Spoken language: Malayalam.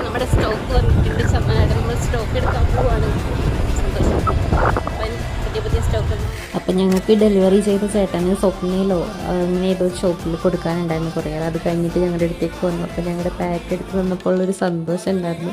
നമ്മുടെ സ്റ്റോക്ക് വന്നിട്ടുണ്ട്. നമ്മൾ സ്റ്റോക്ക് എടുക്കാൻ പോവാണ്. സന്തോഷം. പുതിയ പുതിയ സ്റ്റോക്ക്. അപ്പം ഞങ്ങൾക്ക് ഡെലിവറി ചെയ്ത ചേട്ടന് സ്വപ്നയിലോ അങ്ങനെ ഏതോ ഷോപ്പിൽ കൊടുക്കാനുണ്ടായിരുന്നു കുറേ. അത് കഴിഞ്ഞിട്ട് ഞങ്ങളുടെ അടുത്തേക്ക് വന്നു. അപ്പം ഞങ്ങളുടെ പാക്ക് എടുത്ത് വന്നപ്പോൾ ഒരു സന്തോഷം ഉണ്ടായിരുന്നു.